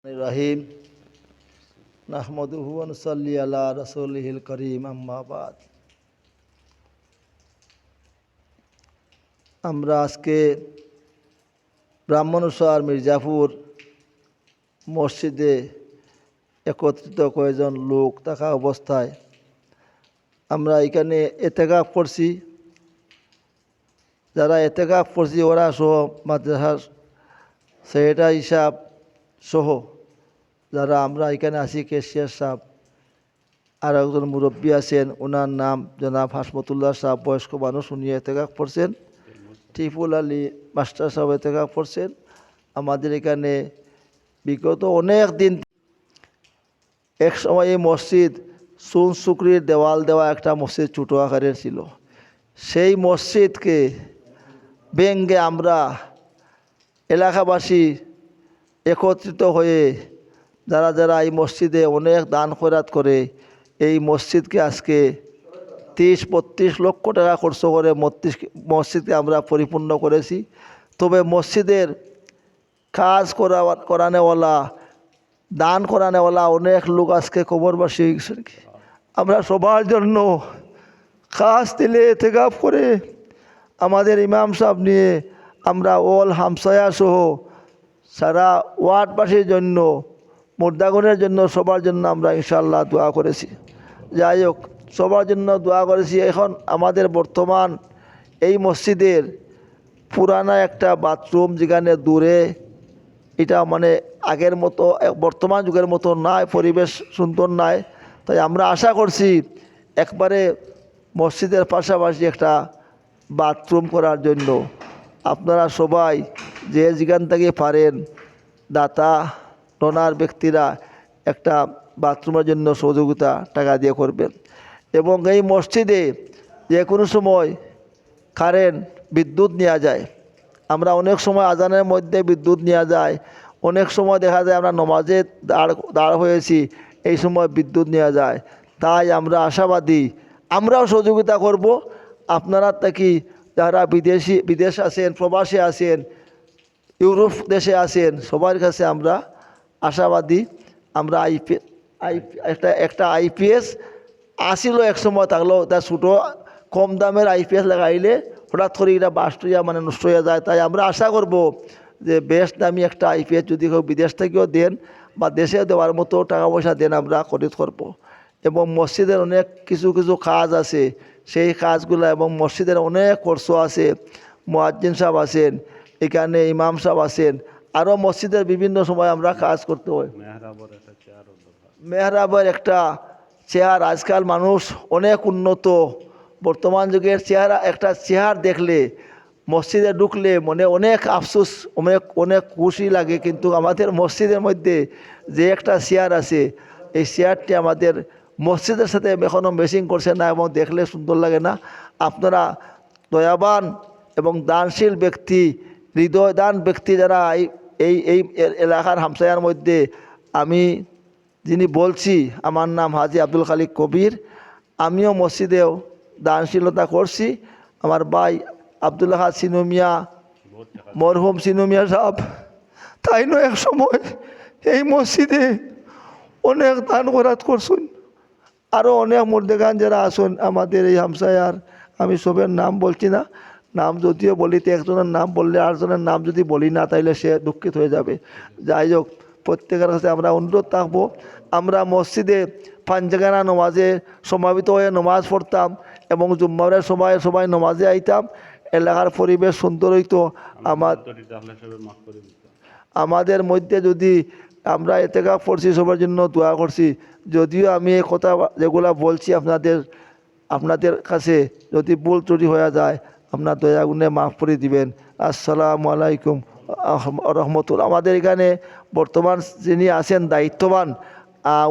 রহিম নাহমাদুহু ওয়া নুসাল্লি আলা রাসূলিহিল কারীম আম্মা বাদ। আমরা আজকে ব্রাহ্মণস্বর মির্জাপুর মসজিদে একত্রিত কয়েকজন লোক থাকা অবস্থায় আমরা এখানে এতেকাফ করছি। যারা এতেকাফ করছি ওরা সহ মাদ্রাসার সেক্রেটারি হিসাব সহ যারা আমরা এখানে আছি, কেশিয়ার সাহেব, আর একজন মুরব্বী আছেন, ওনার নাম জনাব হাসমতুল্লাহ সাহেব, বয়স্ক মানুষ, উনি এতেকাফ করছেন। টিফুল আলী মাস্টার সাহেব এতেকাফ করছেন। আমাদের এখানে বিগত অনেক দিন এক সময় এই মসজিদ চুন সুকরির দেওয়াল দেওয়া একটা মসজিদ ছোটো আকারের ছিল। সেই মসজিদকে ভেঙে আমরা এলাকাবাসী একত্রিত হয়ে যারা যারা এই মসজিদে অনেক দান খয়রাত করে এই মসজিদকে আজকে 30-32 লক্ষ টাকা খরচ করে মসজিদকে আমরা পরিপূর্ণ করেছি। তবে মসজিদের কাজ করানেওয়ালা, দান করানেওয়ালা অনেক লোক আজকে কবরবাসী হয়ে গেছে। আমরা সবার জন্য কাজ দিলে এতেকাফ করে আমাদের ইমাম সাহেব নিয়ে আমরা অল হামসায়া সহ সারা ওয়ার্ডবাসীর জন্য, মুর্দাগণের জন্য, সবার জন্য আমরা ইনশাআল্লাহ দোয়া করেছি। যাই হোক, সবার জন্য দোয়া করেছি। এখন আমাদের বর্তমান এই মসজিদের পুরানা একটা বাথরুম যেখানে দূরে, এটা মানে আগের মতো বর্তমান যুগের মতো নাই, পরিবেশ সুন্দর নাই। তাই আমরা আশা করছি একবারে মসজিদের পাশাপাশি একটা বাথরুম করার জন্য আপনারা সবাই যে যেখান থেকে পারেন দাতা ডোনার ব্যক্তিরা একটা বাথরুমের জন্য সহযোগিতা টাকা দিয়ে করবেন। এবং এই মসজিদে যে কোনো সময় কারেন্ট বিদ্যুৎ নেওয়া যায়। আমরা অনেক সময় আজানের মধ্যে বিদ্যুৎ নেওয়া যায়, অনেক সময় দেখা যায় আমরা নমাজে দাঁড় হয়েছি, এই সময় বিদ্যুৎ নেওয়া যায়। তাই আমরা আশাবাদী আমরাও সহযোগিতা করব। আপনারা থেকে যারা বিদেশ আছেন, প্রবাসী আছেন, ইউরোপ দেশে আছেন, সবার কাছে আমরা আশাবাদী। আমরা একটা আইপিএস আসিল এক সময়, থাকলেও তার ছোটো কম দামের আইপিএস লাগাইলে হঠাৎ করে এটা বাস্ট হইয়া মানে নষ্ট হয়ে যায়। তাই আমরা আশা করব যে বেশ দামি একটা আইপিএস যদি কেউ বিদেশ থেকেও দেন বা দেশে দেওয়ার মতো টাকা পয়সা দেন, আমরা খরিদ করব। এবং মসজিদের অনেক কিছু কিছু কাজ আছে, সেই কাজগুলো, এবং মসজিদের অনেক খরচ আছে। মুয়াজ্জিন সাহেব আছেন, এখানে ইমাম সাহেব আছেন, আরও মসজিদের বিভিন্ন সময় আমরা কাজ করতে হয়। মেহরাবের একটা চেয়ার, আজকাল মানুষ অনেক উন্নত, বর্তমান যুগের চেহারা, একটা চেয়ার দেখলে মসজিদে ঢুকলে মনে অনেক আফসোস, অনেক খুশি লাগে। কিন্তু আমাদের মসজিদের মধ্যে যে একটা চেয়ার আছে, এই চেয়ারটি আমাদের মসজিদের সাথে এখনও ম্যাচিং করছে না এবং দেখলে সুন্দর লাগে না। আপনারা দয়াবান এবং দানশীল ব্যক্তি, হৃদয়দান ব্যক্তি যারা এই এই এলাকার হামসায়ার মধ্যে, আমি যিনি বলছি আমার নাম হাজি আব্দুল খালিক কবির, আমিও মসজিদেও দানশীলতা করছি। আমার ভাই আব্দুল্লাহ সিনুমিয়া, মরহুম সিনুমিয়া সাহেব, তাই নয় এক সময় এই মসজিদে অনেক দান খয়রাত করছেন। আরও অনেক মুর্দেগান যারা আসুন আমাদের এই হামসায়ার, আমি সবের নাম বলছি না, নাম যদিও বলিতে একজনের নাম বললে আরেকজনের নাম যদি বলি না তাইলে সে দুঃখিত হয়ে যাবে। যাই হোক, প্রত্যেকের কাছে আমরা অনুরোধ থাকবো, আমরা মসজিদে পাঞ্জাগানা নমাজে সমাবেত হয়ে নমাজ পড়তাম এবং জুম্মারের সময় সবাই নমাজে আইতাম। এলাকার পরিবেশ সুন্দর হইতো। আমাদের মধ্যে যদি আমরা এতেকাফ করছি, সবার জন্য দোয়া করছি, যদিও আমি এই কথা যেগুলা বলছি আপনাদের কাছে যদি ভুল ত্রুটি হয়ে যায়, আপনার দয়া গুণে মাফ করে দিবেন। আসসালামু আলাইকুম রহমতুল্লাহ। আমাদের এখানে বর্তমান যিনি আছেন দায়িত্ববান,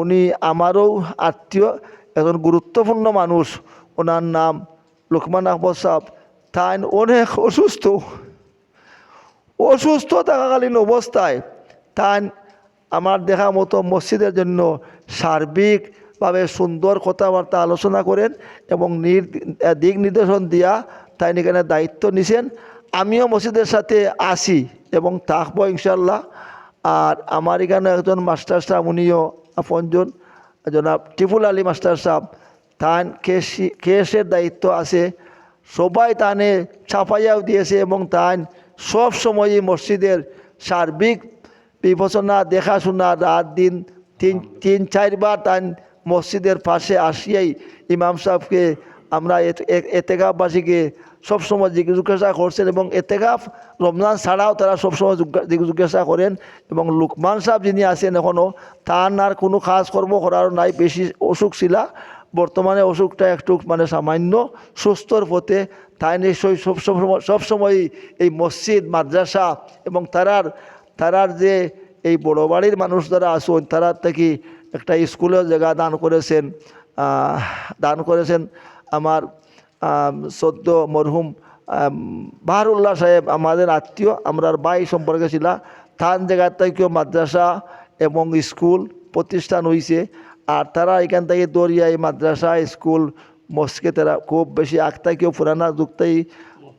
উনি আমারও আত্মীয়, একজন গুরুত্বপূর্ণ মানুষ। ওনার নাম লোকমান আহমদ সাহেব। তাই অনেক অসুস্থ থাকাকালীন অবস্থায় তাই আমার দেখা মতো মসজিদের জন্য সার্বিকভাবে সুন্দর কথাবার্তা আলোচনা করেন এবং দিক নির্দেশন দিয়া তাই এখানে দায়িত্ব নিছেন। আমিও মসজিদের সাথে আসি এবং থাকবো ইনশাল্লাহ। আর আমার এখানে একজন মাস্টার সাহেব, উনিও আপনজন, জনাব টিপুল আলী মাস্টার সাহেব, তান কেসের দায়িত্ব আছে, সবাই তানে ছাপাইয়াও দিয়েছে এবং তান সব সময় মসজিদের সার্বিক বিবেচনা দেখাশোনা রাত দিন তিন চারবার তান মসজিদের পাশে আসিয়াই ইমাম সাহেবকে আমরা এতেকাফবাসীকে সবসময় জিজ্ঞাসা করছেন এবং এতেকাফ রমজান ছাড়াও তারা সবসময় জিজ্ঞাসা করেন। এবং লুকমান সাহেব যিনি আছেন এখনও, তার আর কোনো কাজ কর্ম করার নাই, বেশি অসুখ ছিল, বর্তমানে অসুখটা একটু মানে সামান্য সুস্থর পথে। তাই নিশ্চয়ই সবসময় এই মসজিদ মাদ্রাসা এবং তারার যে এই বড় বাড়ির মানুষ যারা আসুন তারা থেকে একটা স্কুলের জায়গা দান করেছেন আমার সদ্য মরহুম বাহারুল্লাহ সাহেব, আমাদের আত্মীয়, আমরার ভাই সম্পর্কে ছিল। তার জায়গার থেকেও মাদ্রাসা এবং স্কুল প্রতিষ্ঠান হয়েছে। আর তারা এখান থেকে দরিয়ায় মাদ্রাসা স্কুল মস্কে তারা খুব বেশি আগ থেকেও পুরানা যুগ থেকে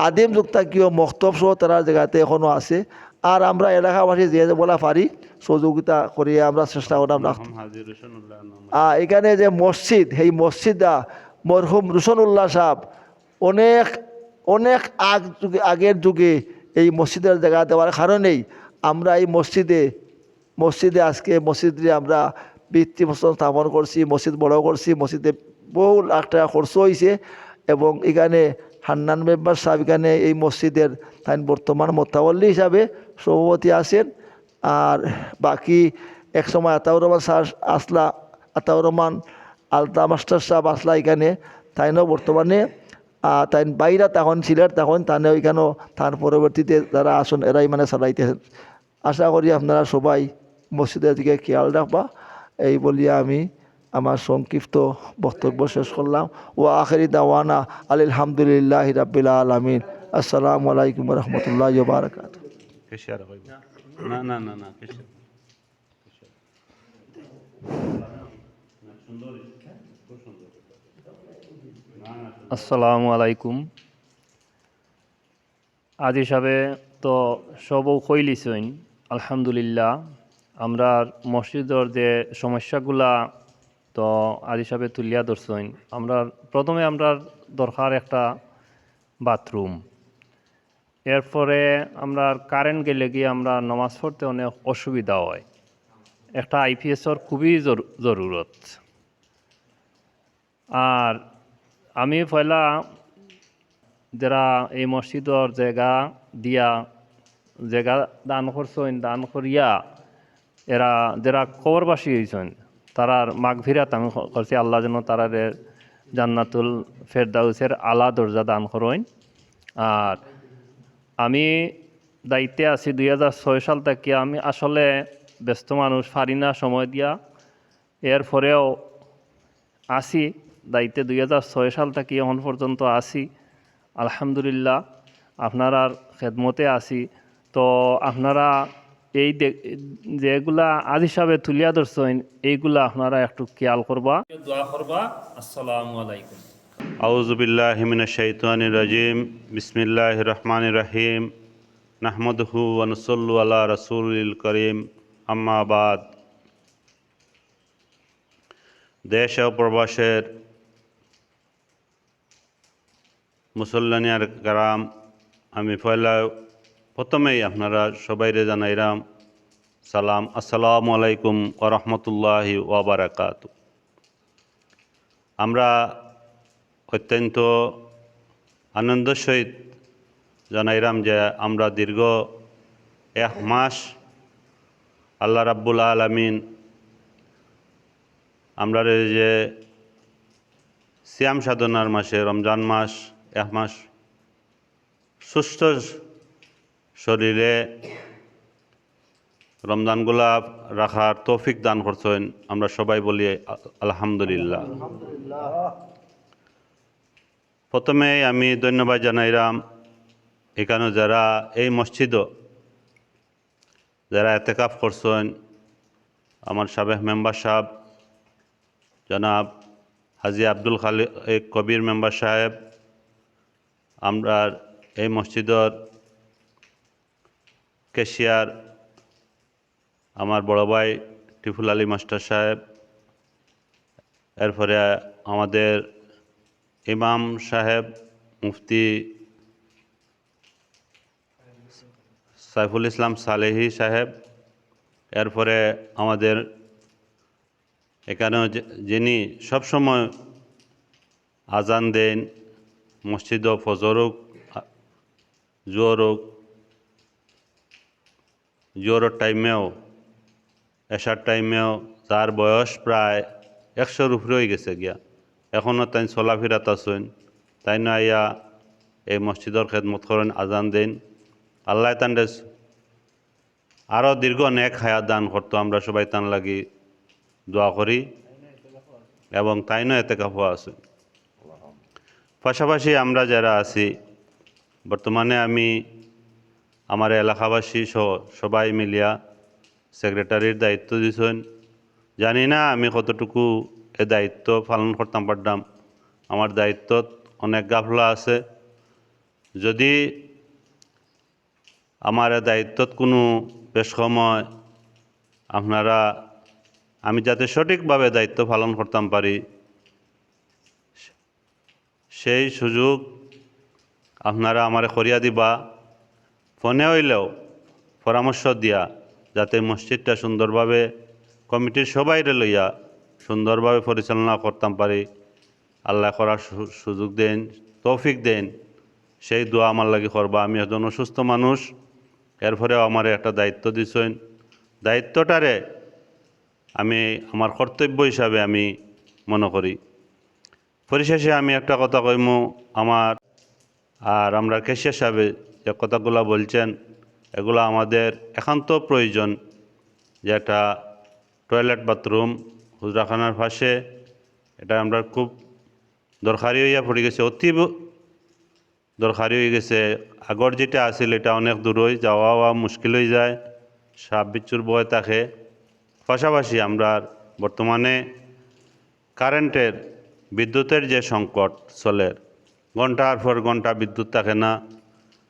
আদিম যুগ থেকেও মক্তব সহ তারা জায়গাতে এখনও আছে। আর আমরা এলাকাবাসী যে বলা পারি সহযোগিতা করিয়ে আমরা চেষ্টা করলাম রাখতে। এখানে যে মসজিদ, এই মসজিদটা মরহুম রুশনুল্লাহ সাহেব অনেক অনেক আগের যুগে এই মসজিদের জায়গা দেওয়ার কারণেই আমরা এই মসজিদে আজকে মসজিদে আমরা ভিত্তিপ্রস্তর স্থাপন করছি, মসজিদ বড় করছি, মসজিদে বহু লাখ টাকা খরচ হয়েছে। এবং এখানে হান্নান মেম্বার সাহেব এখানে এই মসজিদের তাই বর্তমান মোতাবল্লি হিসাবে সভাপতি আছেন। আর বাকি এক সময় আতাউর রহমান আলতা মাস্টার সাহেব আসলা এখানে, তাইনও বর্তমানে তাই বাইরা তখন ছিলেন, তখন তানে ওইখানেও তার পরবর্তীতে যারা আসন এরাই মানে চালাইতেছেন। আশা করি আপনারা সবাই মসজিদের দিকে খেয়াল রাখবা, এই বলিয়া আমি আমার সংক্ষিপ্ত বক্তব্য শেষ করলাম। ও আখেরি দাওয়ানা আলহামদুলিল্লাহি রাব্বিল আলামিন। আসসালামু আলাইকুম ওয়া রাহমাতুল্লাহি ওয়া বারাকাতুহু। আসসালামু আলাইকুম। আজ হিসাবে তো সবও কইলিছইন আলহামদুলিল্লাহ। আমরা মসজিদের যে সমস্যাগুলা তো আজ হিসাবে তুলিয়া ধরছইন। প্রথমে আমরা দরকার একটা বাথরুম, এরপরে আমরা কারেন্ট গেলে গিয়ে আমরা নামাজ পড়তে অনেক অসুবিধা হয়। একটা আইপিএসর খুবই জরুরত। আর আমি পয়লা যারা এই মসজিদর জায়গা দান করছেন, দান করিয়া এরা যারা কবরবাসী হয়েছেন তারার মাগফিরাত আমি করছি, আল্লাহ যেন তারারে জান্নাতুল ফেরদাউসের আলা দরজা দান করেন। আর আমি দায়িত্বে আছি 2006 সাল থেকে। আমি আসলে ব্যস্ত মানুষ, পারি না সময় দিয়া, এরপরেও আসি দায়িত্বে 2006 সাল থেকে এখন পর্যন্ত আসি আলহামদুলিল্লাহ। আপনারার খেদমতে আসি। তো আপনারা এই যেগুলা আজ হিসাবে তুলিয়া ধরছেন এইগুলা আপনারা একটু খেয়াল করবা, দোয়া করবা। আসসালামু আলাইকুম। আউযু বিল্লাহি মিনাশ শাইতানির রাজিম। বিসমিল্লাহির রহমানির রহিম। নাহমাদুহু ওয়া নুসাল্লি আলা রাসূলিল কারীম। আম্মা বাদ। দেশ ও প্রবাসের মুসল্লানিয়ার কারাম, আমি প্রথমেই আপনারা সবাইরে জানাইলাম সালাম, আসসালামু আলাইকুম ওয়া রাহমাতুল্লাহি ওয়া বারাকাতুহু। আমরা অত্যন্ত আনন্দের সহিত জানাইলাম যে আমরা দীর্ঘ 1 মাস আল্লাহ রাব্বুল আলামিন আমরা যে সিয়াম সাধনার মাসে রমজান মাস 1 মাস সুস্থ শরীরে রমজানগুলা রাখার তৌফিক দান করছেন। আমরা সবাই বলি আলহামদুলিল্লাহ। প্রথমে আমি ধন্যবাদ জানাইলাম এখানে যারা এই মসজিদও যারা এতেকাফ করছেন, আমার সাবেক মেম্বার সাহেব জনাব হাজি আব্দুল খালিক কবির মেম্বার সাহেব, আমরা এই মসজিদের ক্যাশিয়ার আমার বড় ভাই টিফুল আলী মাস্টার সাহেব, এরপরে আমাদের ইমাম সাহেব মুফতি সাইফুল ইসলাম সালেহি সাহেব, এরপরে আমাদের এখানেও যিনি সবসময় আজান দেন, মসজিদ ও ফজর হোক, জোহর হোক, জোহরের টাইমেও, এশার টাইমেও, তার বয়স প্রায় 100-র উপরে হয়ে গেছে গিয়া, এখনও তাই চলাফেরাত আছেন, তাই না আইয়া এই মসজিদর খেদমত করেন, আজান দেন। আল্লাহ তান্ডে আরও দীর্ঘ নেক হায়াত দান করতো, আমরা সবাই তান লাগি দোয়া করি এবং তাই নয় এতে কাফা আছে। পাশাপাশি আমরা যারা আছি বর্তমানে, আমি আমার এলাকাবাসী সহ সবাই মিলিয়া সেক্রেটারির দায়িত্ব দিয়েছেন। জানি না আমি কতটুকু এ দায়িত্ব পালন করতাম পারতাম, আমার দায়িত্ব অনেক গাফলা আছে। যদি আমার এ দায়িত্বত কোনো বেশ সময় আপনারা, আমি যাতে সঠিকভাবে দায়িত্ব পালন করতাম পারি, সেই সুযোগ আপনারা আমারে করিয়া দিবা। ফোনে হইলেও পরামর্শ দিয়া যাতে মসজিদটা সুন্দরভাবে কমিটির সবাইরে লইয়া সুন্দরভাবে পরিচালনা করতাম পারি, আল্লাহ করার সুযোগ দেন, তৌফিক দেন, সেই দোয়া আমার লাগি করবা। আমি একজন অসুস্থ মানুষ, এরপরেও আমার একটা দায়িত্ব দিছেন, দায়িত্বটারে আমি আমার কর্তব্য হিসাবে আমি মনে করি। পরিশেষে আমি একটা কথা কইমু, আমার আর আমরা কেশিয়া সাহেব যে কথাগুলো বলছেন, এগুলো আমাদের একান্ত প্রয়োজন। যে একটা টয়লেট বাথরুম হুজরাখানার পাশে, এটা আমরা খুব দরকারি হইয়া পড়ে গেছে, অতি দরকারি হয়ে গেছে। আগর যেটা আছিল এটা অনেক দূর হয়ে যাওয়া মুশকিল হয়ে যায়, সাপ বিচ্ছুর ভয় থাকে। পাশাপাশি আমরা বর্তমানে কারেন্টের, বিদ্যুতের যে সংকট চলে, ঘন্টার পর ঘন্টা বিদ্যুৎ থাকে না,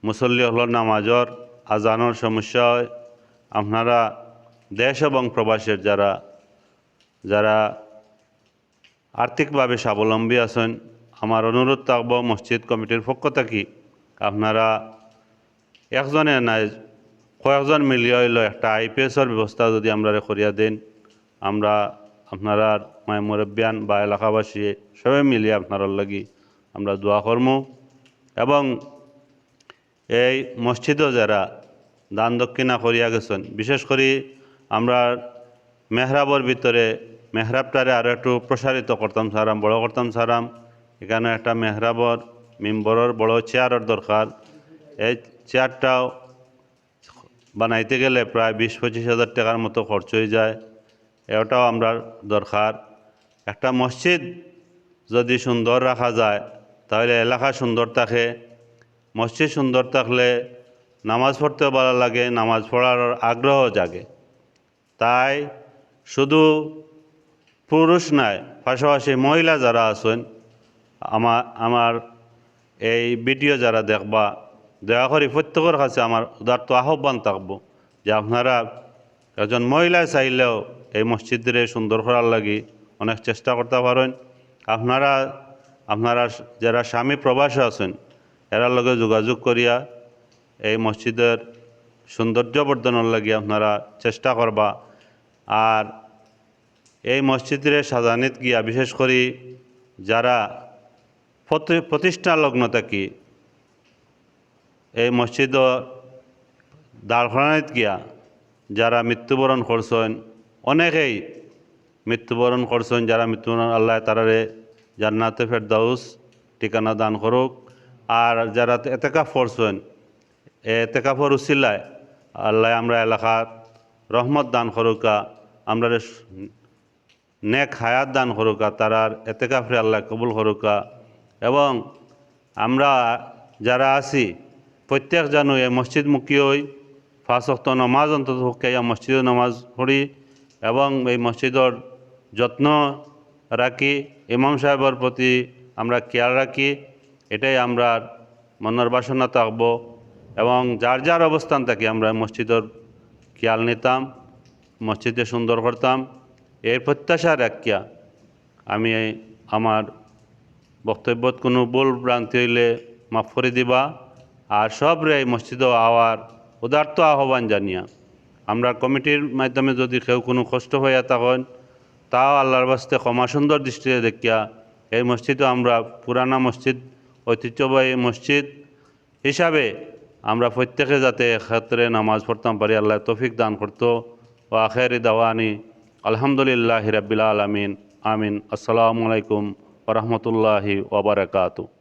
মুসল্লি হল নামাজর আজানোর সমস্যা হয়। আপনারা দেশ এবং প্রবাসের যারা আর্থিকভাবে স্বাবলম্বী আছেন, আমার অনুরোধ থাকব মসজিদ কমিটির পক্ষ থেকে আপনারা একজনে নাই কয়েকজন মিলিয়ে হইল একটা আইপিএসের ব্যবস্থা যদি আমরা করিয়া দেন, আমরা আপনারা মায় মুরব্বিয়ান বা এলাকাবাসী সবাই মিলিয়ে আপনার লাগি আমরা দোয়া করব। এবং এই মসজিদও যারা দান দক্ষিণা করিয়া গেছেন, বিশেষ করে আমরা মেহরাবর ভিতরে মেহরাবটারে আরও একটু প্রসারিত করতাম সারাম, বড় করতাম সারাম। এখানে একটা মেহরাবর মেম্বরের বড় চেয়ারের দরকার। এই চেয়ারটাও বানাইতে গেলে প্রায় 20-25 হাজার টাকার মতো খরচ হয়ে যায়, এটাও আমরা দরকার। একটা মসজিদ যদি সুন্দর রাখা যায় তাহলে এলাকা সুন্দর থাকে, মসজিদ সুন্দর থাকলে নামাজ পড়তেও ভালো লাগে, নামাজ পড়ার আগ্রহ জাগে। তাই শুধু পুরুষ নয়, পাশাপাশি মহিলা যারা আছেন, আমার এই ভিডিও যারা দেখবা, দয়া করে প্রত্যেকের কাছে আমার উদার্ত আহ্বান থাকবো যে আপনারা একজন মহিলা চাইলেও এই মসজিদের সুন্দর করার লাগি অনেক চেষ্টা করতে পারেন। আপনারা যারা স্বামী প্রবাসে আছেন, এরার লগে যোগাযোগ করিয়া এই মসজিদের সৌন্দর্য বর্ধনের লাগি আপনারা চেষ্টা করবা। আর এই মসজিদের সাজানিত গিয়া বিশেষ করে যারা প্রতিষ্ঠা লগ্ন থাকি এই মসজিদ দাঁড়ানিত গিয়া যারা মৃত্যুবরণ করছেন, অনেকেই মৃত্যুবরণ করছেন, যারা মৃত্যুবরণ আল্লাহ তারারে জান্নাতে ফেরদাউস ঠিকানা দান করুক। আর যারা এতেকাফ করছেন, এতেকাফর উসিলায় আল্লাহ আমরা এলাকার রহমত দান করুকা, আমরা নেক হায়াত দান করুকা, তারার এতেকাফরে আল্লাহ কবুল করুকা। এবং আমরা যারা আছি প্রত্যেক জানু এই মসজিদমুখী হই, 5 ওয়াক্ত নমাজ অন্তত পক্ষে মসজিদে নমাজ পড়ি এবং এই মসজিদর যত্ন রাখি, ইমাম সাহেবের প্রতি আমরা খেয়াল রাখি, এটাই আমরা মনের বাসনা থাকবো। এবং যার যার অবস্থান থাকি আমরা মসজিদর খেয়াল নিতাম। মসজিদে সুন্দর করতাম। এর প্রত্যাশা রাখিয়া আমি আমার বক্তব্যত কোনো ভুল ভ্রান্তি হইলে মাফ করে দিবা। আর সবরে এই মসজিদে আওয়ার উদার্ত আহ্বান জানিয়া আমরা কমিটির মাধ্যমে যদি কেউ কোনো কষ্ট হইয়া থাকেন তাও আল্লাহর বাস্তে ক্ষমা সুন্দর দৃষ্টিতে দেখিয়া এই মসজিদও আমরা পুরানা মসজিদ ঐতিহ্যবাহী মসজিদ হিসাবে আমরা প্রত্যেকে যাতে ক্ষেত্রে নামাজ পড়তাম পারি আল্লাহ তৌফিক দান করতো। ও আখেরি দাওয়ানি আলহামদুলিল্লাহি রাব্বিল আলামিন আমিন। আসসালামু আলাইকুম ওয়া রাহমাতুল্লাহি ওয়া বারাকাতুহু।